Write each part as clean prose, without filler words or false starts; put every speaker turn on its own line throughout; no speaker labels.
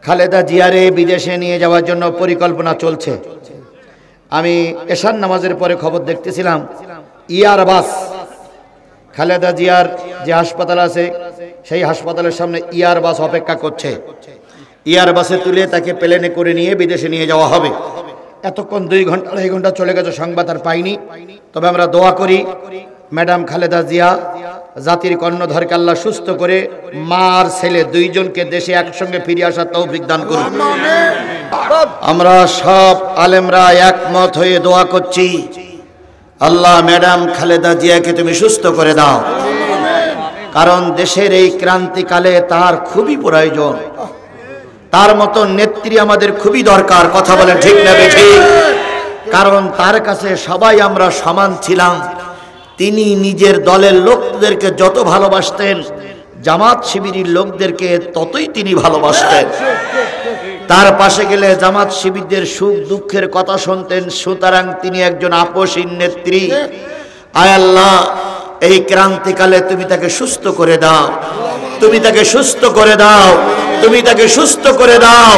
খালেদা জিয়ারে বিদেশে নিয়ে যাওয়ার জন্য পরিকল্পনা চলছে। আমি এশার নামাজের পরে খবর দেখতেছিলাম, ইয়ার বাস, খালেদা জিয়ার যে হাসপাতাল আছে সেই হাসপাতালের সামনে ইয়ার বাস অপেক্ষা করছে। ইয়ার বাসে তুলে তাকে প্লেনে করে নিয়ে বিদেশে নিয়ে যাওয়া হবে। এতক্ষণ 2 ঘন্টা 2.5 ঘন্টা চলে গেছে, সংবাদ আর পাইনি। তবে আমরা দোয়া করি ম্যাডাম খালেদা জিয়া জাতির কর্ণধারকে আল্লাহ সুস্থ করে মা আর ছেলে দুইজনকে দেশে একসঙ্গে ফিরে আসার তৌফিক দান করুন। আমরা সব আলেমরা একমত হয়ে দোয়া করছি, আল্লাহ ম্যাডাম খালেদা জিয়াকে তুমি সুস্থ করে দাও, কারণ দেশের এই ক্রান্তিকালে তার খুবই প্রয়োজন। তার মতো নেত্রী আমাদের খুবই দরকার। কথা বলে ঠিক না বেঠিক? কারণ তার কাছে সবাই আমরা সমান ছিলাম। তিনি নিজের দলের লোকদেরকে যত ভালোবাসতেন, জামাত শিবিরের লোকদেরকে ততই তিনি ভালোবাসতেন। তার পাশে গেলে জামাত শিবিরদের সুখ দুঃখের কথা শুনতেন। সুতরাং তিনি একজন আপসহীন নেত্রী। আয় আল্লাহ, এই ক্রান্তিকালে তুমি তাকে সুস্থ করে দাও, তুমি তাকে সুস্থ করে দাও, তুমি তাকে সুস্থ করে দাও।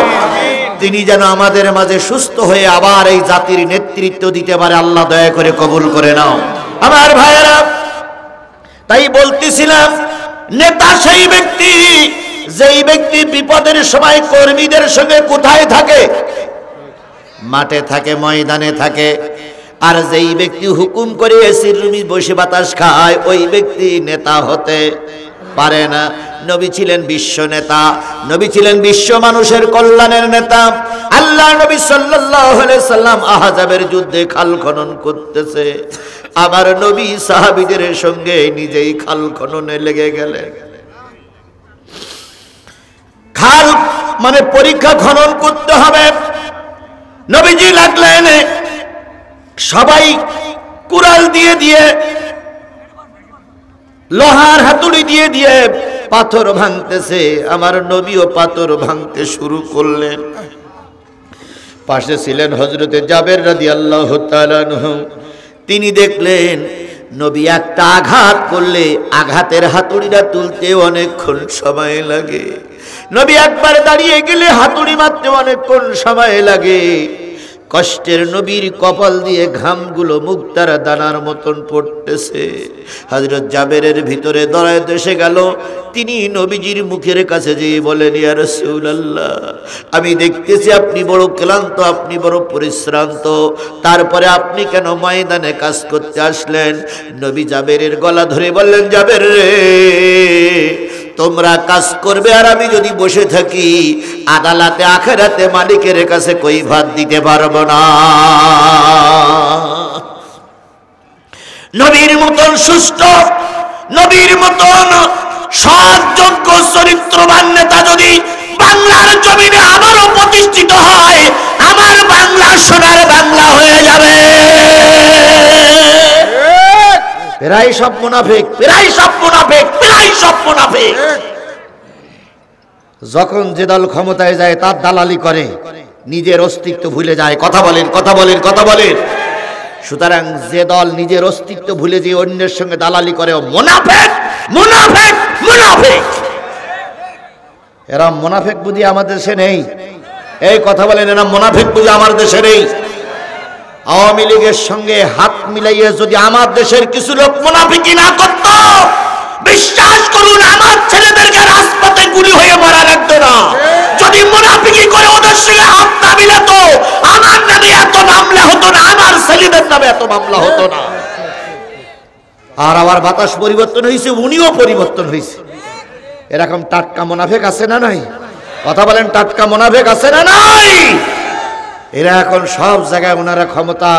তিনি যেন আমাদের মাঝে সুস্থ হয়ে আবার এই জাতির নেতৃত্ব দিতে পারে। আল্লাহ দয়া করে কবুল করে নাও। আমার ভাইয়েরা, তাই বলতেছিলাম, নেতা সেই ব্যক্তি যেই ব্যক্তি বিপদের সময় কর্মীদের সঙ্গে কোথায় থাকে? মাঠে থাকে, ময়দানে থাকে। আর যেই ব্যক্তি হুকুম করে এসির রুমে বসে বাতাস খায়, ওই ব্যক্তি নেতা হতে পারে না। নবী ছিলেন বিশ্ব নেতা, নবী ছিলেন বিশ্ব মানুষের কল্যাণের নেতা। আল্লাহ নবী সাল্লাল্লাহু আলাইহি সাল্লাম আহজাবের যুদ্ধে খাল খনন করতেছে, আমার নবী সাহাবীদের সঙ্গে নিজেই খাল খননে লেগে গেলেন। খাল মানে পরীক্ষা খনন করতে হবে। নবীজি লাগলেন, সবাই কুড়াল দিয়ে দিয়ে, লোহার হাতুড়ি দিয়ে দিয়ে পাথর ভাঙতেছে। আমার নবীও পাথর ভাঙতে শুরু করলেন। পাশে ছিলেন হযরতে জাবের রাদিয়াল্লাহু তাআলা আনহু। তিনি দেখলেন নবী একটা আঘাত করলে আঘাতের হাতুড়িটা তুলতে অনেকক্ষণ সময় লাগে। নবী একবার দাঁড়িয়ে গেলে হাতুড়ি মারতে অনেকক্ষণ সময় লাগে। কষ্টের নবীর কপাল দিয়ে ঘামগুলো মুক্তারা দানার মতন পড়তেছে। হযরত জাবেরের ভিতরে দরায় দেশে গেল। তিনি নবীজির মুখের কাছে যেয়ে বলেন, ইয়া রাসূলুল্লাহ, আমি দেখতেছি আপনি বড় ক্লান্ত, আপনি বড় পরিশ্রান্ত, তারপরে আপনি কেন ময়দানে কাজ করতে আসলেন? নবী জাবেরের গলা ধরে বললেন, জাবের রে, তোমরা কাজ করবে আর আমি যদি বসে থাকি, আদালতে আখিরাতে মালিকের কাছে কই ভাত দিতে পারবো না। নবীর মতন সুস্থ, নবীর মতন সৎ, যোগ্য, চরিত্রবান নেতা যদি বাংলার জমিনে আবারও প্রতিষ্ঠিত হয়, আমার বাংলা সোনার বাংলা হয়ে যাবে। প্রায় সব মুনাফিক, প্রায় সব মুনাফিক, প্রায় সব মুনাফিক। যখন যে দল ক্ষমতায় যায় তার দালালি করে, নিজের অস্তিত্ব ভুলে যায়। কথা বলেন, কথা বলেন, কথা বলেন। সুতরাং যে দল নিজের অস্তিত্ব ভুলে যে অন্যের সঙ্গে দালালি করে, ও মুনাফিক, মুনাফিক, মুনাফিক। এরা মুনাফিক বুঝি আমাদের দেশে নেই। এই কথা বলেন, এরা মুনাফিক বুঝি আমার দেশে নেই। আওয়ামী লীগের সঙ্গে হাত মিলাইয়ে যদি আমার দেশের কিছু লোক মুনাফিকি না করত, বিশ্বাস করুন আমার ছেলেদেরকে রাজপথে গুলি হয়ে মারা লাগতো না। যদি মুনাফিকি করে ওদের সঙ্গে হাত না মিলাতো, আমার নামে এত মামলা হতো না, আমার ছেলেদের নামে এত মামলা হতো না। আর আবার বাতাস পরিবর্তন হয়েছে, উনিও পরিবর্তন হয়েছে। এরকম টাটকা মুনাফিক আছে না নাই? কথা বলেন, টাটকা মুনাফিক আছে না নাই? এরা এখন সব জায়গায় ওনারা ক্ষমতা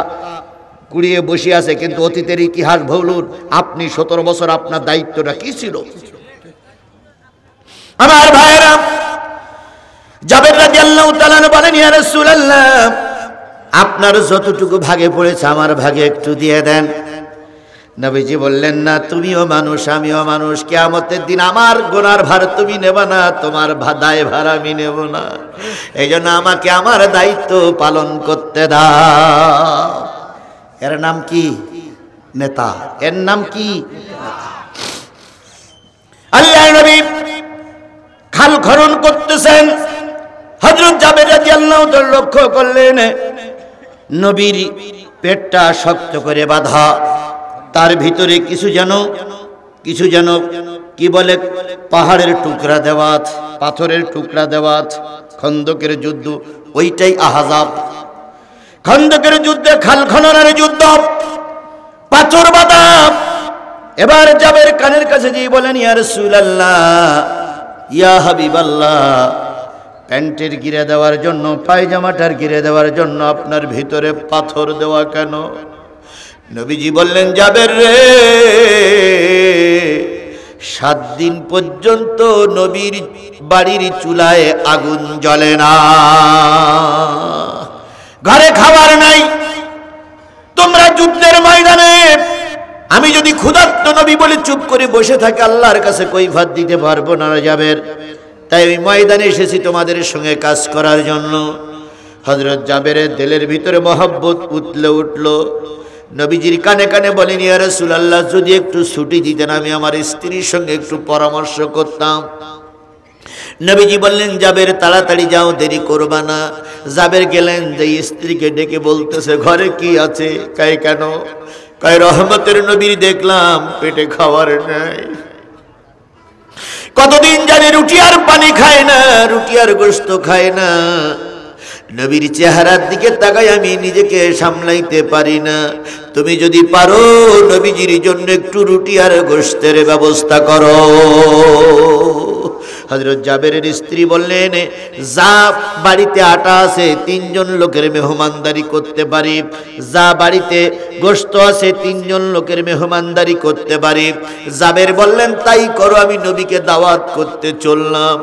কুড়িয়ে বসে আছে, কিন্তু অতীতের ইতিহাস ভুলুন। আপনি 17 বছর আপনার দায়িত্বটা কি ছিল? আমার ভাইরা, জাবের রাদিয়াল্লাহু তাআলা বলেন, ইয়া রাসূলুল্লাহ, আপনার যতটুকু ভাগে পড়েছে আমার ভাগে একটু দিয়ে দেন। নবীজি বললেন, না, তুমিও মানুষ, আমিও মানুষ। কিয়ামতের দিন আমার গুনার ভার তুমি নেবা না, তোমার দায় ভার আমি নেব না। এই জন্য আমাকে আমার দায়িত্ব পালন করতে দাও। এর নাম কি? নেতা। এর নাম কি? আল্লাহর নবী খাল খনন করতেছেন। হযরত জাবের রাদিয়াল্লাহু তাআলা লক্ষ্য করলেন নবীর পেটটা শক্ত করে বাঁধা, তার ভিতরে কিছু যেন কি বলে পাহাড়ের টুকরা দেওয়া, পাথরের টুকরা দেওয়া। খন্দকের যুদ্ধ, ওইটাই আহজাব। খন্দকের যুদ্ধে, খাল খননের যুদ্ধ, পাথর বাঁধা। এবার জাবের কানের কাছে গিয়ে বলেন, ইয়া রাসূলুল্লাহ, ইয়া হাবিবাল্লাহ, প্যান্টের গিরে দেওয়ার জন্য, পায়জামাটার গিরে দেওয়ার জন্য আপনার ভিতরে পাথর দেওয়া কেন? নবীজি বললেন, জাবের রে, 7 দিন পর্যন্ত নবীর বাড়ির চুলায় আগুন জ্বলে না, ঘরে খাবার নাই, তোমরা যুদ্ধের ময়দানে, আমি যদি ক্ষুধার্ত নবী বলে চুপ করে বসে থাকি, আল্লাহর কাছে কৈফিয়ত দিতে পারবো না জাবের। তাই ওই ময়দানে এসেছি তোমাদের সঙ্গে কাজ করার জন্য। হযরত জাবেরের দিলের ভিতরে মহব্বত উঠল। নবীজির কানে কানে বলেন, ইয়া রাসূলুল্লাহ, যদি একটু ছুটি দিতেন, আমি আমার স্ত্রীর সঙ্গে একটু পরামর্শ করতাম। নবীজি বললেন, জাবের তাড়াতাড়ি যাও, দেরি করবা না। জাবের গেলেন, যে স্ত্রীকে ডেকে বলতেছে, ঘরে কি আছে? কয় কেন? কয় রহমতের নবীর দেখলাম পেটে খাবার নাই, কতদিন জানি রুটি আর পানি খায় না, রুটি আর গোশত খায় না। নবীর চেহারার দিকে তাকাই আমি নিজেকে সামলাইতে পারি না। তুমি যদি পারো নবীজির জন্য একটু রুটি আর গোশতের ব্যবস্থা করো। হযরত জাবেরের স্ত্রী বললেন, যা বাড়িতে আটা আছে 3 জন লোকের মেহমানদারি করতে পারি, যা বাড়িতে গোশত আছে 3 জন লোকের মেহমানদারি করতে পারি। জাবের বললেন, তাই করো, আমি নবীকে দাওয়াত করতে চললাম।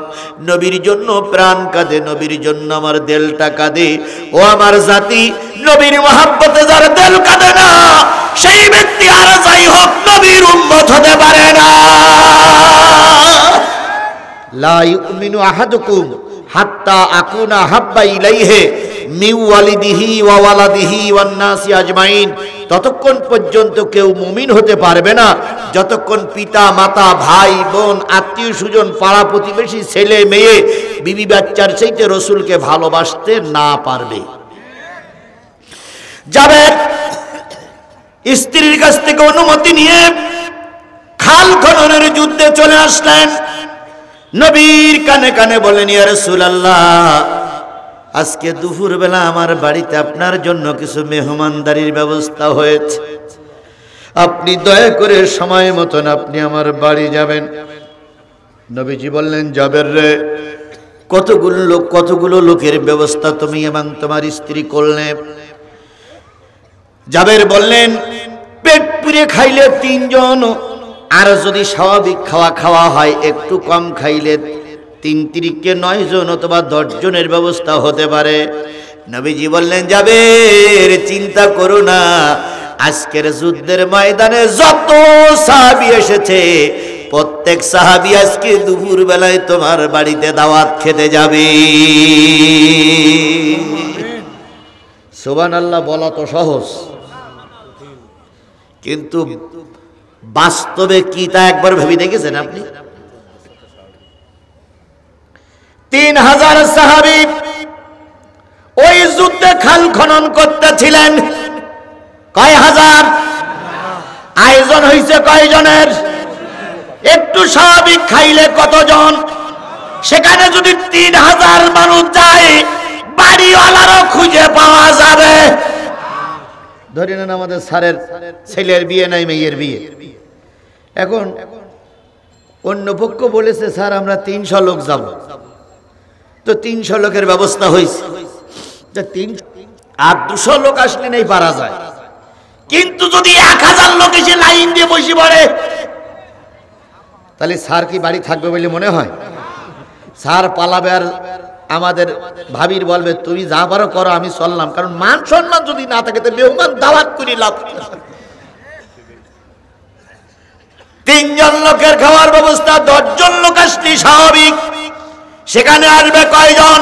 নবীর জন্য প্রাণ কাঁদে, নবীর জন্য আমার দিলটা কাঁদে। ও আমার জাতি, নবীর মহব্বতে যার দিল কাঁদে না, সেই ব্যক্তি আর যাই হোক নবীর উম্মত হতে পারে না। লা ইউমিনু আহাদুকুম হাত্তা আকুনা হাব্বা ইলাইহি মিন ওয়ালিদিহি ওয়া ওয়ালাদিহি ওয়ান নাসি আজমাইন। ততক্ষণ পর্যন্ত কেউ মুমিন হতে পারবে না যতক্ষণ পিতা মাতা ভাই বোন আত্মীয় স্বজন পাড়া প্রতিবেশী ছেলে মেয়ে বিবি বাচ্চার চাইতে রাসূলকে ভালোবাসতে না পারবে। জাবের স্ত্রীর কাছ থেকে অনুমতি নিয়ে খাল খননের যুদ্ধে চলে আসলেন। নবীর কানে কানে বলেন, ইয়া রাসূলুল্লাহ, আজকে দুপুরবেলা আমার বাড়িতে আপনার জন্য কিছু মেহমানদারির ব্যবস্থা হয়েছে, আপনি দয়া করে সময় মতন আপনি আমার বাড়ি যাবেন। নবীজি বললেন, জাবের রে, কতগুলো লোকের ব্যবস্থা তুমি এবং তোমার স্ত্রী করলে? জাবের বললেন, পেট পুরে খাইলে 3 জন, আর যদি স্বাভাবিক খাওয়া হয় একটু কম খাইলে 3 তিরিকে 9 জন অথবা 10 জনের ব্যবস্থা হতে পারে। নবীজি বললেন, জাবের চিন্তা করো না, আজকের যুদ্ধের ময়দানে যত সাহাবী এসেছে প্রত্যেক সাহাবী আজকে দুপুর বেলায় তোমার বাড়িতে দাওয়াত খেতে যাবে। সুবহানাল্লাহ বলা তো সহজ, কিন্তু বাস্তবে কি তা একবার ভেবে দেখেছেন আপনি? 3000 সাহাবী ওই যুদ্ধে খাল খনন করতেছিলেন। কয় হাজার? আয়োজন হয়েছে কয়জনের? একটু স্বাভাবিক খাইলে কতজন? সেখানে যদি 3000 মানুষ যায়, বাড়িওয়ালারও খুঁজে পাওয়া যাবে। ধরে নেন আমাদের স্যারের ছেলের বিয়ে নাই, মেয়ের বিয়ে। এখন অন্য পক্ষ বলেছে, স্যার আমরা 300 লোক যাব, তো 300 লোকের ব্যবস্থা হয়েছে। আর 200 লোক আসলে নেই পারা যায়, কিন্তু যদি 1000 লোক এসে লাইন দিয়ে বসে পড়ে, তাহলে স্যার কি বাড়ি থাকবে বলে মনে হয়? স্যার পালাবে, আর আমাদের ভাবির বলবে তুমি যা পারো করো, আমি চললাম। কারণ মান সম্মান যদি না থাকে, তো মেহমান দাওয়াত করে লাভ। 3 জন লোকের খাওয়ার ব্যবস্থা, 10 জন লোক আসলে স্বাভাবিক, সেখানে আসবে কয়জন?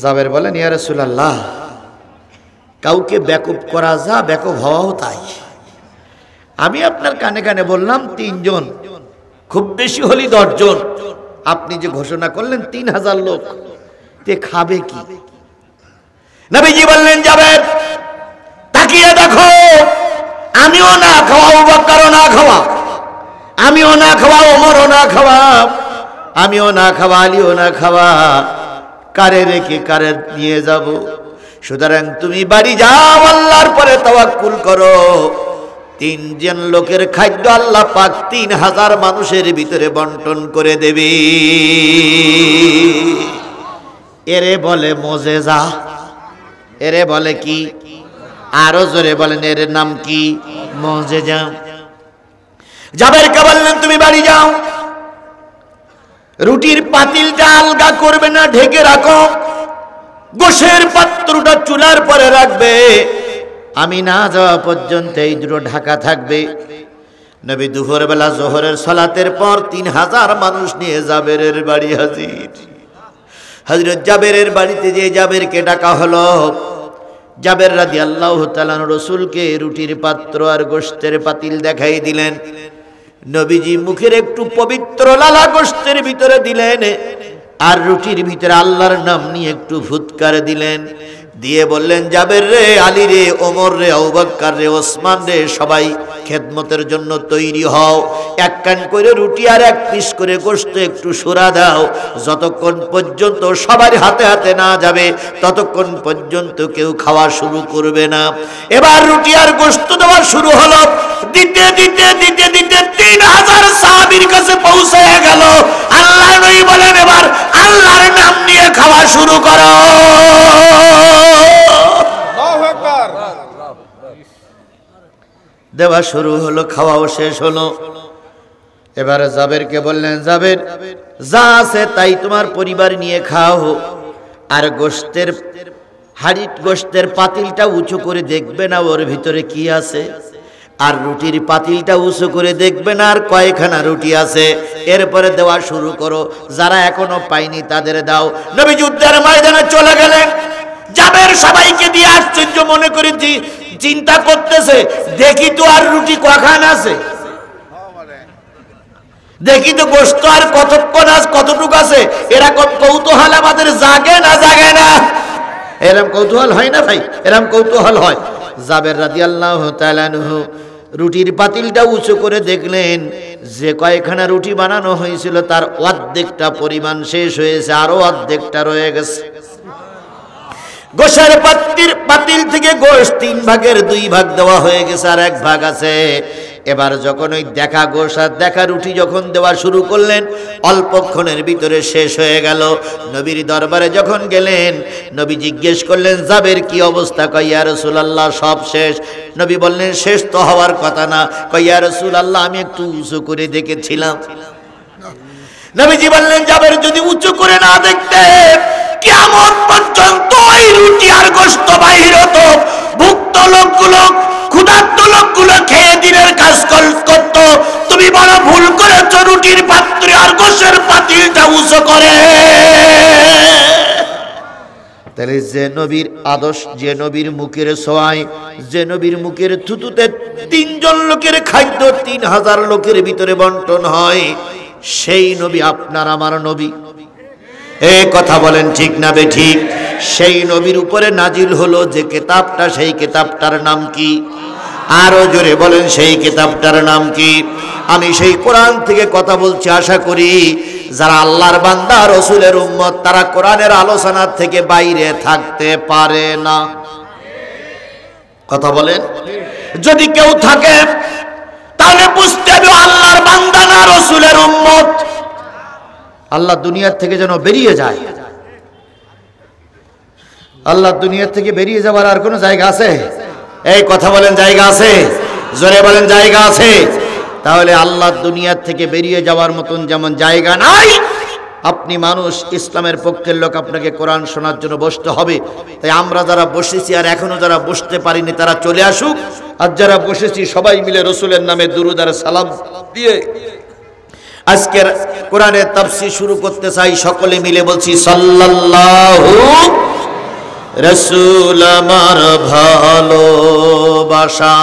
জাবের বলেন, ইয়া রাসূলুল্লাহ, কাউকে বেকুব করা যা, বেকুব হওয়াও তাই। আমি আপনার কানে কানে বললাম 3 জন, খুব বেশি হলে 10 জন, আপনি যে ঘোষণা করলেন 3000 লোক, তে খাবে কি? নবীজি বললেন, জাবের তাকিয়ে দেখো, আমিও না খাওয়া, আবু বকরও না খাওয়া, আমিও না খাওয়া, ওমরও না খাওয়া, আমিও না খাওয়া, আলীও না খাওয়া, কারে রেখে কারে নিয়ে যাব? সুতরাং তুমি বাড়ি যাও, আল্লাহর পরে তাওয়াক্কুল করো। 3 জন লোকের খাদ্য আল্লাহ পাক 3000 মানুষের ভিতরে বন্টন করে দেবে। এরে বলে মুজিজা, এরে বলে কি? আরো জোরে বলেন, এর নাম কি? মুজিজা। জাবেরকে বললেন, তুমি বাড়ি যাও, রুটির পাতিলটা আলগা করবে না, ঢেকে রাখো, গোশের পাত্রটা চুলার পরে রাখবে, আমি না যাওয়া পর্যন্ত এই দুটো ঢাকা থাকবে। নবী দুপুরবেলা জোহরের সালাতের পর 3000 মানুষ নিয়ে জাবেরের বাড়ি হাজির। হযরত জাবেরের বাড়িতে যে জাবেরকে ডাকা হলো, জাবের রাদিয়াল্লাহু তাআলা রাসূলকে রুটির পাত্র আর গোশতের পাতিল দেখাই দিলেন। নবীজি মুখের একটু পবিত্র লালা গোশতের ভিতরে দিলেন, আর রুটির ভিতরে আল্লাহর নাম নিয়ে একটু ফুৎকার দিলেন, দিয়ে বললেন, জাবের রে, আলী রে, ওমর রে, আবু বকর রে, ওসমান রে, সবাই খেদমতের জন্য তৈরি হও। এক কান করে রুটি আর এক পিস করে গোশত একটু সরা দাও, যতক্ষণ পর্যন্ত সবার হাতে হাতে না যাবে ততক্ষণ পর্যন্ত কেউ খাওয়া শুরু করবে না। এবার রুটি আর গোশত দেওয়া শুরু হলো। দিতে দিতে দিতে দিতে 3000 সাহাবীর কাছে পৌঁছে গেল। আল্লাহ নবী বলেন, এবার আল্লাহর নাম নিয়ে খাওয়া শুরু করো। দেওয়া শুরু হলো, খাওয়াও শেষ হলো। এবারে জাবেরকে বললেন, জাবের যা আছে তাই তোমার পরিবার নিয়ে খাও, আর গোশতের হাড়ি গোশতের পাতিলটা উঁচু করে দেখবে না ওর ভিতরে কি আছে, আর রুটির পাতিলটা উঁচু করে দেখবে না আর কয়খানা রুটি আছে। এরপরে দেওয়া শুরু করো, যারা এখনো পায়নি তাদের দাও। নবী যুদ্ধের ময়দানে চলে গেলেন। জাবের সবাইকে দিয়ে আশ্চর্য মনে করে চিন্তা করতেছে, দেখি তো আর রুটি কয়খানা আছে, দেখি তো গোশত আর কতক্ষণ আছে, কতটুকু আছে। এরকম কৌতূহল আমাদের জাগে না জাগে না? এরকম কৌতূহল হয় না ভাই? এরকম কৌতূহল হয়। জাবের রাদিয়াল্লাহু তাআলা আনহু রুটির পাতিলটা উঁচু করে দেখলেন, যে কয়খানা রুটি বানানো হয়েছিল তার অর্ধেকটা পরিমাণ শেষ হয়েছে, আরো অর্ধেকটা রয়ে গেছে। গোশের পাতিল থেকে গোশ 3 ভাগের 2 ভাগ দেওয়া হয়ে গেছে, আর 1 ভাগ আছে। এবার যখন ওই দেখা গোশ আর দেখা রুটি যখন দেওয়া শুরু করলেন, অল্পক্ষণের ভিতরে শেষ হয়ে গেল। নবীর দরবারে যখন গেলেন, নবী জিজ্ঞেস করলেন, জাবের কি অবস্থা? কয়, ইয়া রাসূলুল্লাহ সব শেষ। নবী বললেন, শেষ তো হওয়ার কথা না। কয়, ইয়া রাসূলুল্লাহ আমি একটু উঁচু করে দেখেছিলাম। নবীজি বললেন, জাবের যদি উঁচু করে না দেখতে, কিয়ামত পর্যন্ত ওই রুটি আর গোশত বাহির হতো, ভুক্ত লোকগুলো, ক্ষুধার্ত লোকগুলো খেয়ে দিনের কাজ করত। তুমি বড় ভুল করেছো রুটির পাত্র আর গোশের পাতিলটা উঁচু করে। তাহলে যে নবীর আদর্শ, যে নবীর মুখের ছোঁয়ায়, যে নবীর মুখের থুতুতে 3 জন লোকের খাদ্য 3000 লোকের ভিতরে বন্টন হয়, সেই নবী আপনার আমার নবী। এই কথা বলেন ঠিক না বেঠিক? সেই নবীর উপরে নাজিল হলো যে কিতাবটা, সেই কিতাবটার নাম কি? আরো জোরে বলেন, সেই কিতাবটার নাম কি? আমি সেই কোরআন থেকে কথা বলছি। আশা করি যারা আল্লাহর বান্দা, রাসূলের উম্মত, তারা কোরআনের আলোচনা থেকে বাইরে থাকতে পারে না। কথা বলেন। যদি কেউ থাকে তাহলে বুঝতে হবে আল্লাহর বান্দা না রাসূলের উম্মত। আল্লাহ দুনিয়ার থেকে যেন বেরিয়ে যায়। আল্লাহ দুনিয়ার থেকে বেরিয়ে যাওয়ার আর কোনো জায়গা আছে? এই কথা বলেন, জায়গা আছে? জোরে বলেন, জায়গা আছে? তাহলে আল্লাহ দুনিয়ার থেকে বেরিয়ে যাওয়ার মতন যেমন জায়গা নাই, আপনি মানুষ, ইসলামের পক্ষের লোক, আপনাকে কোরআন শোনার জন্য বসতে হবে। তাই আমরা যারা বসেছি আর এখনো যারা বসতে পারিনি তারা চলে আসুক, আর যারা বসেছি সবাই মিলে রাসূলের নামে দুরূদ আর সালাম দিয়ে আজকের কোরআনের তাফসীর শুরু করতে চাই। সকলে মিলে বলছি, সাল্লাল্লাহু, রাসূল আমার ভালোবাসা,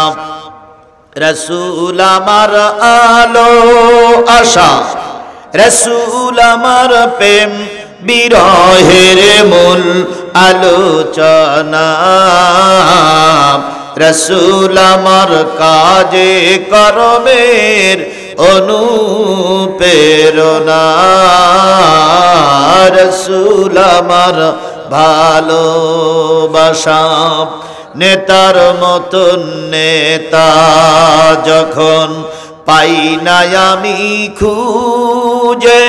রাসূল আমার আলো আশা,
রসুল আমার প্রেম বিরহের মূল আলোচনা, রসুল আমার কাজে কর্মের অনুপ্রেরণা, রসুল আমার ভালোবাসা। নেতার মতন নেতা যখন পাই না আমি খুঁজে,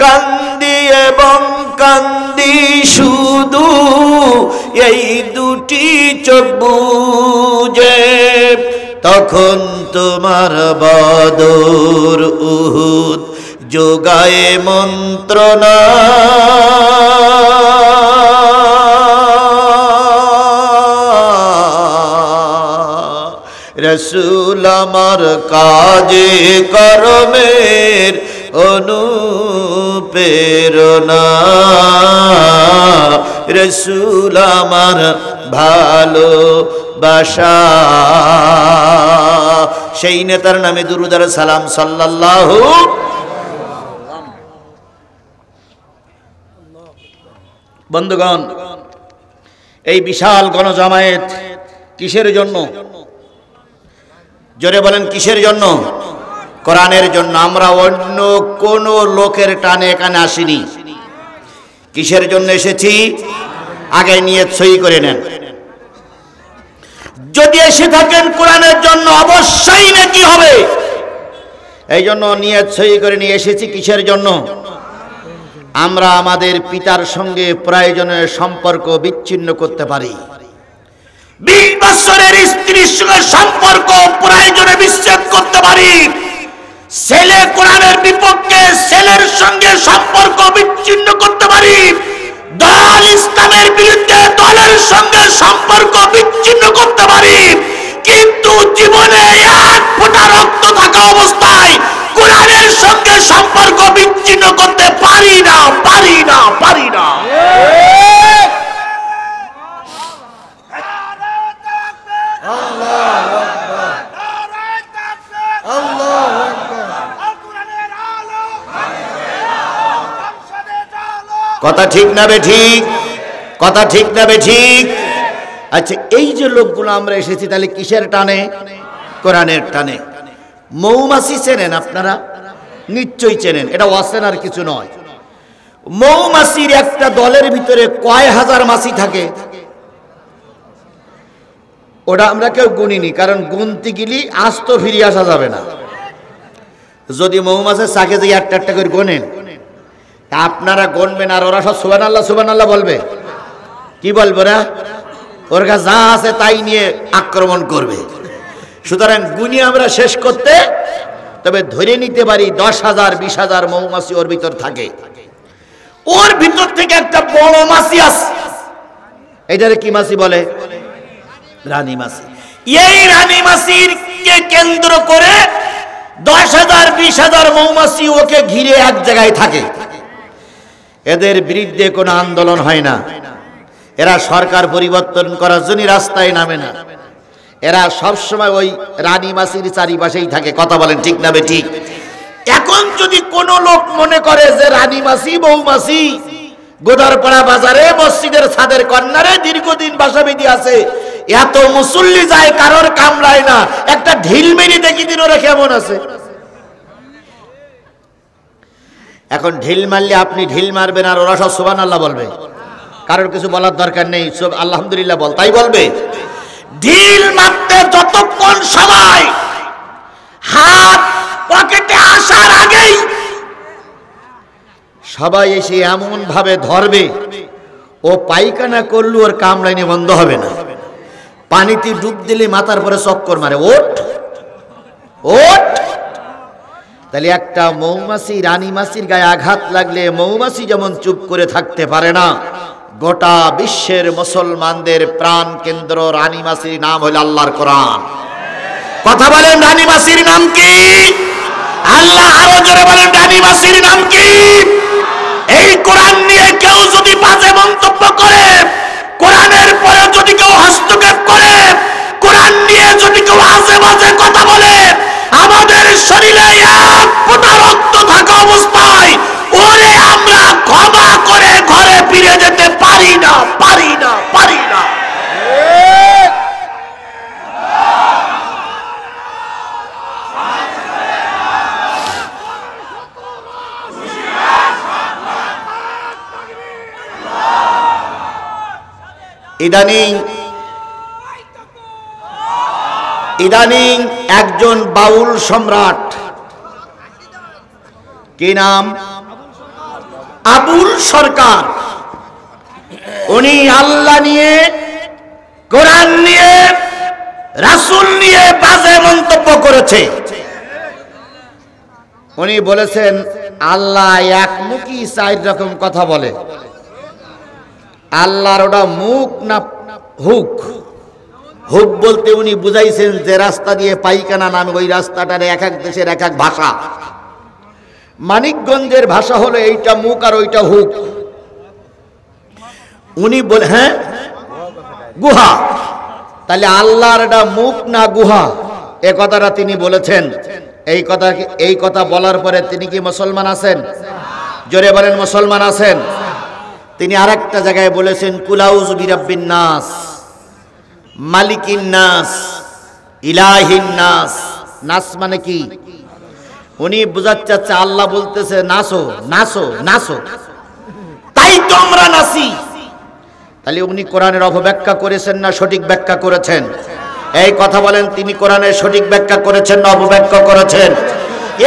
কান্দি এবং কান্দি শুধু এই দুটি চোখ বুজে, তখন তোমার বদর উহুদ যোগায়ে মন্ত্রণা, রসুল আমার কাজে কর্মের অনুপ্রেরণা, রসুল আমার ভালোবাসা। সেই নেতার নামে দুরূদ আর সালাম সাল্লাল্লাহু।
বন্ধুগণ, এই বিশাল গণজামায়াত কিসের জন্য? জোরে বলেন, কিসের জন্য? কোরআনের জন্য। আমরা অন্য কোন লোকের টানে এখানে আসিনি। কিসের জন্য এসেছি? আগে নিয়ত সই করে নেন। যদি এসে থাকেন কোরআনের জন্য, অবশ্যই নেকি হবে। এই জন্য নিয়ত সই করে নিয়ে এসেছি। কিসের জন্য? আমরা আমাদের পিতার সঙ্গে প্রয়োজনে সম্পর্ক বিচ্ছিন্ন করতে পারি। 20 বছরের স্ত্রীর সঙ্গে সম্পর্ক প্রয়োজনে বিচ্ছেদ করতে পারি। ছেলে কোরআনের বিপক্ষে, ছেলের সঙ্গে সম্পর্ক বিচ্ছিন্ন করতে পারি। দল ইসলামের বিরুদ্ধে, দলের সঙ্গে সম্পর্ক বিচ্ছিন্ন করতে পারি। কিন্তু জীবনে এক ফোঁটা রক্ত থাকা অবস্থায় কোরআনের সঙ্গে সম্পর্ক বিচ্ছিন্ন করতে পারি না, পারি না, পারি না। কথা ঠিক না বে ঠিক? কথা ঠিক না বে ঠিক? আচ্ছা, এই যে লোকগুলো আমরা এসেছি, তাহলে কিসের টানে? কোরআনের টানে। মৌমাছি চেনেন আপনারা? নিশ্চয়ই চেনেন। এটা অচেনার কিছু নয়। মৌমাছির একটা দলের ভিতরে কয় হাজার মাছি থাকে ওটা আমরা কেউ গুনিনি, কারণ গুনতে গেলে আজ তো ফিরে আসা যাবে না। যদি মৌমাছির চাকে যে একটা একটা করে গোনেন, আপনারা গণবেন আর ওরা সব সুবহানাল্লাহ সুবহানাল্লাহ বলবে। কি বলবে? না, ওর কাছে যা আছে তাই নিয়ে আক্রমণ করবে। সুতরাং গুনি আমরা শেষ করতে, তবে ধরে নিতে পারি 10,000 20,000 মৌমাছি ওর ভিতর থাকে। ওর ভিতর থেকে একটা বড় মাছি আছে, এটারে কি মাছি বলে? রানী মাছি। এই রানী মাছির কে কেন্দ্র করে 10,000 20,000 মৌমাছি ওকে ঘিরে এক জায়গায় থাকে। এদের বিরুদ্ধে কোনো আন্দোলন হয় না। এরা সরকার পরিবর্তন করার জন্য রাস্তায় নামে না। এরা সব সময় ওই রানী মাছির চারিপাশেই থাকে। কথা বলেন ঠিক না বে ঠিক? এখন যদি কোনো লোক মনে করে যে রানী মাছি মৌমাছি গোদারপাড়া বাজারে মসজিদের ছাদের কর্নারে দীর্ঘদিন বাসাবিধি আছে, এত মুসল্লি যায়, কারোর কামড়ায় না, একটা ঢিল মেরে দেখি দিন ওরা কেমন আছে। এখন ঢিল মারলে আপনি ঢিল মারবেন আর ওরা সব সুবহানাল্লাহ বলবে। কারোর কিছু বলার দরকার নেই, সব আলহামদুলিল্লাহ বল, তাই বলবে। ঢিল মারতে যতক্ষণ সময় হাত পকেটে আসার আগেই সবাই এসে এমন ভাবে ধরবে, ও পায়খানা করলে ওর কামড়াইনি বন্ধ হবে না। পানিতে ডুব দিলে মাথার পরে চক্কর মারে, ওঠ ওঠ। তাহলে একটা মৌমাছি রানী মাছির গায়ে আঘাত লাগলে মৌমাছি যেমন চুপ করে থাকতে পারে না, গোটা বিশ্বের মুসলমানদের প্রাণ কেন্দ্র রানী মাছির নাম হলো আল্লাহর কোরআন। কথা বলেন, রানী মাছির নাম কি? আল্লাহ। আরো জোরে বলেন, রানী মাছির নাম কি? এই কোরআন নিয়ে কেউ যদি বাজে মন্তব্য করে, কোরআনের পরে যদি কেউ হস্তক্ষেপ করে, কোরআন নিয়ে যদি কেউ আজে বাজে কথা বলে, আমাদের শরীরে এক ফোঁটা রক্ত থাকা ইদানিং একজন বাউল সম্রাট, কি নাম? আবুল সরকার। উনি আল্লাহ নিয়ে, কোরআন নিয়ে, রাসূল নিয়ে বাজে মন্তব্য করেছে। উনি বলেছেন আল্লাহ একমুখী, চার রকম কথা বলে। আল্লাহর ওটা মুখ না হুক? হুক বলতে উনি বুঝাইছেন যে রাস্তা দিয়ে পায়খানা নামে, ওই রাস্তাটার এক এক দেশের এক এক ভাষা। মানিকগঞ্জের ভাষা হলো এইটা মুখ আর ওইটা হুক। উনি বলে হ্যাঁ গুহা, তাহলে আল্লাহর এটা মুখ না গুহা? এ কথাটা তিনি বলেছেন। এই কথা বলার পরে তিনি কি মুসলমান আছেন? জোরে বলেন মুসলমান আছেন? তিনি আরেকটা জায়গায় বলেছেন কুলাউযু বিরাব্বিন নাস, মালিকিন নাস, ইলাহিন নাস। নাস মানে কি? উনি বুঝাতে চাচ্ছে আল্লাহ বলতেছে নাসো নাসো নাসো, তাই তো আমরা নাসি। তাহলে উনি কোরআনের অপব্যাখ্যা করেছেন না সঠিক ব্যাখ্যা করেছেন? এই কথা বলেন, তিনি কোরআনের সঠিক ব্যাখ্যা করেছেন না অপব্যাখ্যা করেছেন?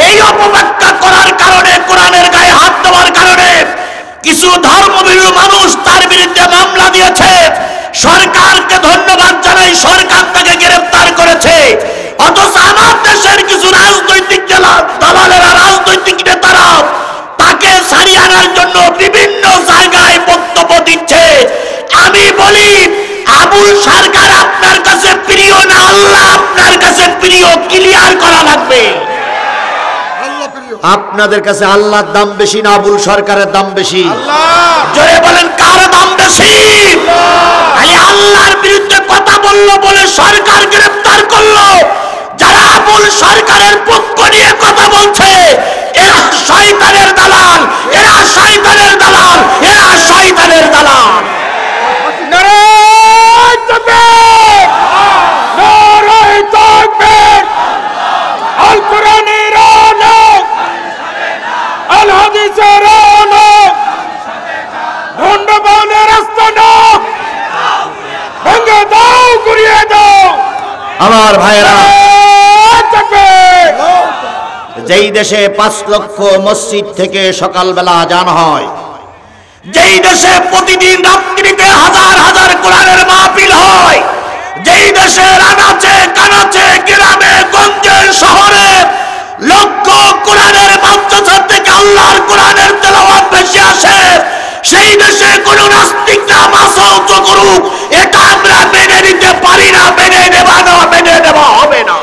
এই অপব্যাখ্যা করার কারণে, কোরআনের গায়ে হাত দেওয়ার কারণে কিছু ধর্মভীরু মানুষ তার বিরুদ্ধে মামলা দিয়েছে। সরকারকে ধন্যবাদ জানাই, সরকার তাকে গ্রেফতার করেছে। অথচ আমার দেশের কিছু রাজনৈতিক দালালেরা, রাজনৈতিক নেতারা তাকে ছাড়িয়ে আনার জন্য বিভিন্ন জায়গায় বক্তব্য দিচ্ছে। আমি বলি আবুল সরকার আপনার কাছে প্রিয় না আল্লাহ আপনার কাছে প্রিয়? ক্লিয়ার করা লাগবে। আপনাদের কাছে আল্লাহর দাম বেশি না আবুল সরকারের দাম বেশি? জোরে বলেন কার দাম বেশি? আল্লাহর বিরুদ্ধে কথা বললো বলে সরকার গ্রেফতার করলো। যারা আবুল সরকারের পক্ষ নিয়ে কথা বলছে এরা শয়তানের দালাল, এরা শয়তানের দালাল, এরা শয়তানের দালাল। নারায়ে তাকবীর, নারায়ে তাকবীর। আল কোরআনের আলো, আল হাদিসের আলো, ভণ্ডবানের আস্তানা ভেঙে দাও, গুড়িয়ে দাও। আমার ভাইয়েরা, যেই দেশে ৫ লক্ষ মসজিদ থেকে সকালবেলা আযান হয়, যেই দেশে প্রতিদিন রাত্রিতে হাজার হাজার কোরআনের মাহফিল হয়, যেই দেশে আনাচে কানাচে গ্রামে গঞ্জে শহরে লক্ষ কোরআনের মাদ্রাসা থেকে আল্লাহর কোরআনের তেলাওয়াত ভেসে আসে, সেই দেশে কোন নাস্তিক নামাজ করুক, এটা আমরা মেনে নিতে পারি না, মেনে নেওয়া না, মেনে নেওয়া হবে না।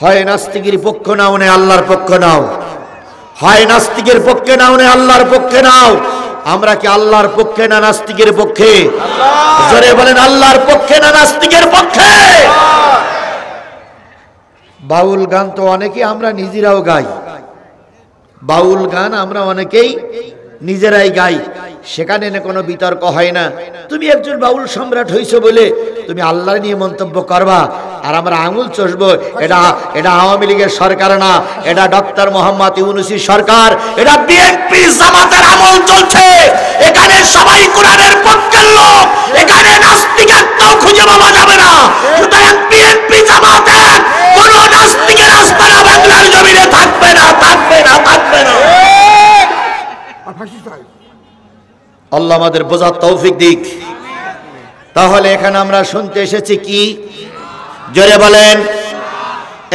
হয় নাস্তিকের পক্ষ নাও না আল্লাহর পক্ষ নাও, হয় নাস্তিকের পক্ষে নাও না আল্লাহর পক্ষে নাও। আমরা কি আল্লাহর পক্ষে না নাস্তিকের পক্ষে? জোরে বলেন আল্লাহর পক্ষে না নাস্তিকের পক্ষে? বাউল গান তো অনেকেই আমরা নিজেরাও গাই, বাউল গান আমরা অনেকেই নিজেরাই গাই, সেখানে না কোনো বিতর্ক হয় না। তুমি একজন বাউল সম্রাট হইছো বলে তুমি আল্লাহ নিয়ে মন্তব্য করবা আর আমরা আঙুল চষবো, এটা আওয়ামী লীগের সরকার না, এটা ডক্টর মোহাম্মদ ইউনূসীর সরকার, এটা বিএনপি জামাতের আমল চলছে। এখানে সবাই কোরআনের পক্ষের লোক, এখানে নাস্তিক একটাও খুঁজে পাওয়া যাবে না। সুতরাং বিএনপি জামাতের কোন নাস্তিকের আস্তানা বাংলার জমিনে থাকবে না, থাকবে না, থাকবে না। আল্লাহ আমাদের বোঝার তৌফিক দিক। তাহলে এখানে আমরা শুনতে এসেছি কি? জোরে বলেন।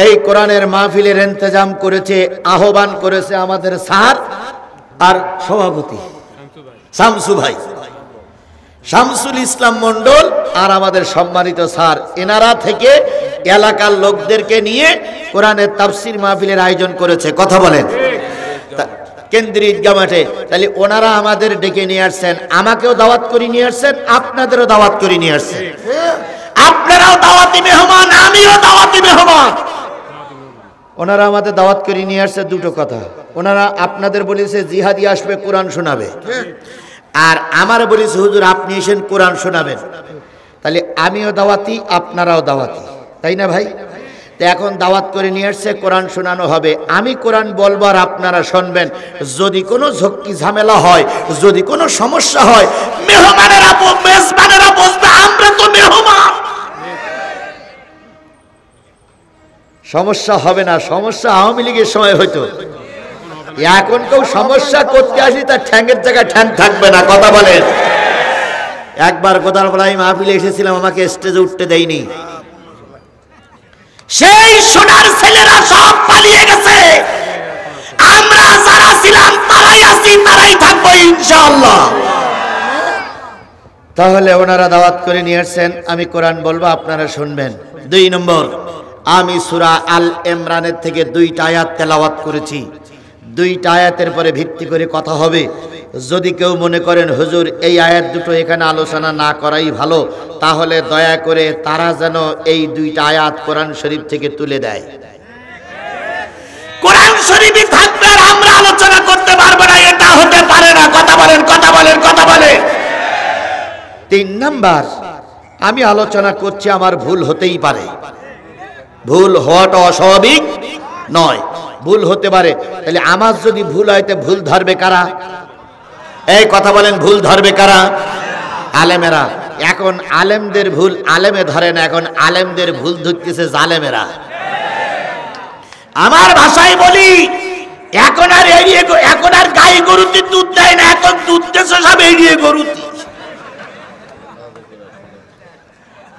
এই কোরআনের মাহফিলের ইন্তজাম করেছে, আহ্বান করেছে আমাদের স্যার আর সভাপতি শামসু ভাই, শামসুল ইসলাম মন্ডল আর আমাদের সম্মানিত স্যার। এনারা থেকে এলাকার লোকদেরকে নিয়ে কোরআনের তাফসীর মাহফিলের আয়োজন করেছে। কথা বলেন, কেন্দ্রীয় ঈদগাহ মাঠে। তাহলে ওনারা আমাদের ডেকে নিয়ে আসছেন, আমাকেও দাওয়াত করে নিয়ে আসছেন, আপনাদেরও দাওয়াত করে নিয়ে আসছেন। আপনারাও দাওয়াতি মেহমান, আমিও দাওয়াতি মেহমান। ওনারা আমাদের দাওয়াত করে নিয়ে আসছে দুটো কথা। ওনারা আপনাদের বলেছে জিহাদি আসবে কোরআন শোনাবে, আর আমার বলেছে হুজুর আপনি এসেন কোরআন শোনাবেন। তাহলে আমিও দাওয়াতি, আপনারাও দাওয়াতি, তাই না ভাই? তো এখন দাওয়াত করে নিয়ে এসছে, কোরআন শোনানো হবে। আমি কোরআন বলবো আর আপনারা শুনবেন। যদি কোনো ঝক্কি ঝামেলা হয়, যদি কোনো সমস্যা হয়, মেহমানেরা মেজবানেরা বুঝবে আমরা তো মেহমান। সমস্যা হবে না, সমস্যা আওয়ামী লীগের সময় হইতো। এখন কেউ সমস্যা করতে আসি তার ঠ্যাঙ্গের জায়গায় ঠ্যাং থাকবে না। কথা বলেন। একবার গোদালপাড়ায় মাহফিলে এসেছিলাম, আমাকে স্টেজে উঠতে দেয়নি। সেই সোনার ছেলেরা সব পালিয়ে গেছে, আমরা যারা ছিলাম তারাই আছি, তারাই থাকবো ইনশাআল্লাহ। তাহলে ওনারা দাওয়াত করে নিয়ে আসছেন, আমি কোরআন বলবো, আপনারা শুনবেন। 2 নম্বর, আমি সূরা আল ইমরানের থেকে 2টা আয়াত তেলাওয়াত করেছি। 2টা আয়াতের পরে ভিত্তি করে কথা হবে। যদি কেউ মনে করেন হুজুর এই আয়াত দুটো এখানে আলোচনা না করাই ভালো, তাহলে দয়া করে তারা যেন এই 2টা আয়াত কোরআন শরীফ থেকে তুলে দেয়। কোরআন শরীফই থাকবে আর আমরা আলোচনা করতে পারবো না, এটা হতে পারে না। কথা বলেন, কথা বলেন, কথা বলেন। 3 নাম্বার, আমি আলোচনা করছি, আমার ভুল হতেই পারে। ভুল হওয়াটা অস্বাভাবিক নয়, ভুল হতে পারে। তাহলে আমার যদি ভুল হয় তো ভুল ধরবে কারা? এই কথা বলেন, ভুল ধরবে কারা? আলেমেরা। এখন আলেমদের ভুল আলেমে ধরে না, এখন আলেমদের ভুল ধরতেছে জালেমেরা। আমার ভাষায় বলি, এখন আর গাই গরুতে দুধ দেয় না, এখন দুধ দেশে সব এড়িয়ে গরুতে।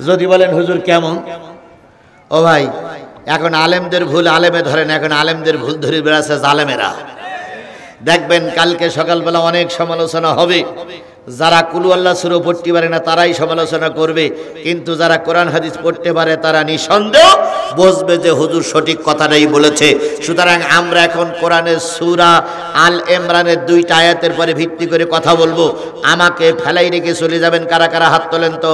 যদি বলেন হুজুর কেমন, ও ভাই, এখন আলেমদের ভুল আলেমে ধরে না, এখন আলেমদের ভুল ধরে বেড়াচ্ছে জালেমেরা। দেখবেন কালকে সকালবেলা অনেক সমালোচনা হবে। যারা কুলু আল্লাহ সূরা পড়তে পারে না তারাই সমালোচনা করবে, কিন্তু যারা কোরআন হাদিস পড়তে পারে তারা নিঃসন্দেহ বুঝবে যে হুজুর সঠিক কথাটাই বলেছে। সুতরাং আমরা এখন কোরআনের সূরা আল ইমরানের 2টা আয়াতের পরে ভিত্তি করে কথা বলবো। আমাকে ফেলাই রেখে চলে যাবেন কারা কারা? হাত তোলেন তো।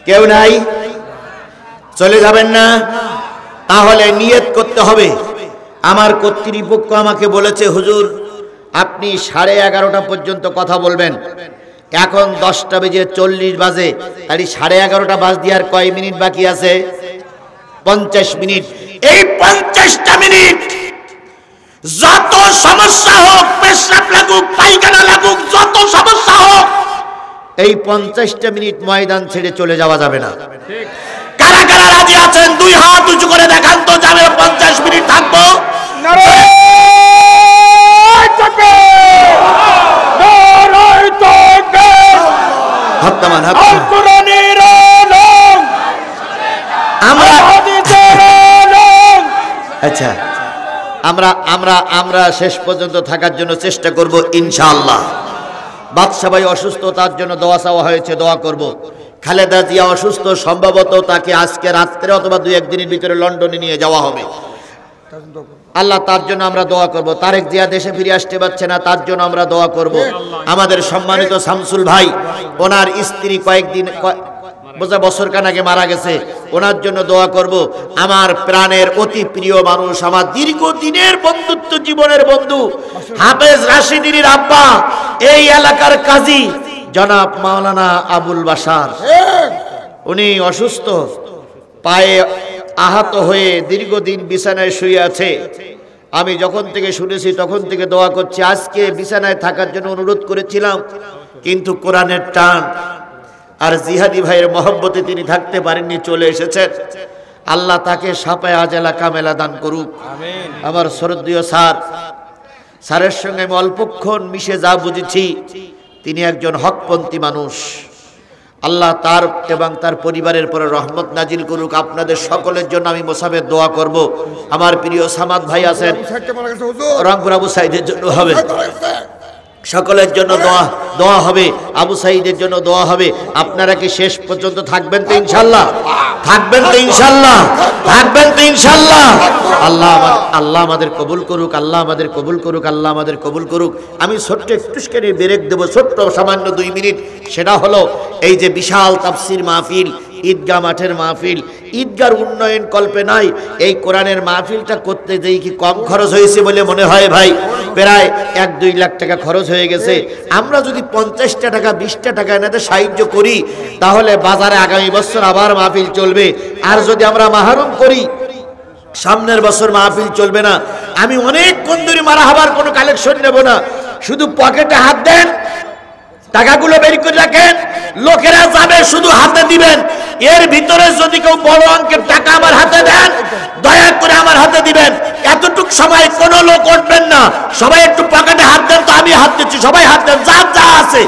কেউ নাই? চলে যাবেন না? তাহলে নিয়ত করতে হবে। আমার কর্তৃপক্ষ আমাকে বলেছে হুজুর আপনি 11:30 পর্যন্ত কথা বলবেন। এখন 10:40 বাজে, তাহলে 11:30 বাজতে আর কয় মিনিট বাকি আছে? 50 মিনিট। এই 50টা মিনিট যত সমস্যা হোক, পেশাব লাগুক, পায়খানা লাগুক, যত সমস্যা হোক, এই 50টা মিনিট ময়দান ছেড়ে চলে যাওয়া যাবে না। কারা কারা রাজি আছেন 2 হাত উঁচু করে দেখান তো, যাবে 50 মিনিট থাকবো। আচ্ছা, আমরা শেষ পর্যন্ত থাকার জন্য চেষ্টা করব ইনশাআল্লাহ। বাদশা ভাই অসুস্থ, তার জন্য দোয়া চাওয়া হয়েছে, দোয়া করব। খালেদা জিয়া অসুস্থ, সম্ভবত তাকে আজকে রাত্রে অথবা 2-1 দিনের ভিতরে লন্ডনে নিয়ে যাওয়া হবে। আল্লাহ তার জন্য আমরা দোয়া করব। তারেক জিয়া দেশে ফিরে আসতে পারছে না, তার জন্য আমরা দোয়া করব। আমাদের সম্মানিত শামসুল ভাই, ওনার স্ত্রী কয়েকদিন বছর খান আগে মারা গেছে, ওনার জন্য দোয়া করব। আমার প্রাণের অতি প্রিয় মানুষ, আমার দীর্ঘদিনের বন্ধুত্ব জীবনের বন্ধু হাফেজ রাশিদীর আব্বা, এই এলাকার কাজী জনাব মাওলানা আবুল বাশার, উনি অসুস্থ, পায়ে আহত হয়ে দীর্ঘদিন বিছানায় শুয়ে আছে। আমি যখন থেকে শুনেছি তখন থেকে দোয়া করছি। আজকে বিছানায় থাকার জন্য অনুরোধ করেছিলাম, কিন্তু কোরআনের টান আর জিহাদি ভাইয়ের মহব্বতে তিনি থাকতে পারেননি, চলে এসেছেন। আল্লাহ তাকে সাফায়ে আজলা কামেলা দান করুক। আমার শ্রদ্ধেয় স্যারের সঙ্গে আমি অল্পক্ষণ মিশে যা বুঝেছি, তিনি একজন হকপন্থী মানুষ। আল্লাহ তার এবং তার পরিবারের পরে রহমত নাজিল করুক। আপনাদের সকলের জন্য আমি মোসাফের দোয়া করব। আমার প্রিয় সামাদ ভাই আছেন, রংপুর আবু সাইদের জন্য হবে, সকলের জন্য দোয়া হবে, আবু সাইদের জন্য দোয়া হবে। আপনারা কি শেষ পর্যন্ত থাকবেন তো ইনশাআল্লাহ? থাকবেন তো ইনশাআল্লাহ? থাকবেন তো ইনশাআল্লাহ? আল্লাহ আমাদের কবুল করুক, আল্লাহ আমাদের কবুল করুক, আল্লাহ আমাদের কবুল করুক। আমি ছোট্ট একটুখানি ব্রেক দেবো, ছোট্ট সামান্য 2 মিনিট। সেটা হলো এই যে বিশাল তাফসির মাহফিল, ঈদগাহ মাঠের মাহফিল, ঈদগার উন্নয়ন কল্পে নাই। এই কোরআনের মাহফিলটা করতে যেই কি কম খরচ হয়েছে বলে মনে হয় ভাই? প্রায় 1-2 লাখ টাকা খরচ হয়ে গেছে। আমরা যদি 50টা টাকা 20টা টাকা এনাদের সাহায্য করি তাহলে বাজারে আগামী বছর আবার মাহফিল চলবে। আর যদি আমরা মাহরুম করি সামনের বছর মাহফিল চলবে না। আমি অনেক কন্দুরি মারা হবার কোনো কালেকশন নেব না, শুধু পকেটে হাত দেন, টাকাগুলো বের করে রাখেন, লোকেরা যাবে শুধু হাতে দিবেন। এর ভিতরে যদি কেউ বড় অঙ্কের টাকা আমার হাতে দেন দয়া করে আমার হাতে দিবেন। এতটুক সময় কোনো লোক উঠবেন না, সবাই একটু পকেটে হাত দেন। তো আমি হাত দিচ্ছি, সবাই হাত দেন, যা যা আছে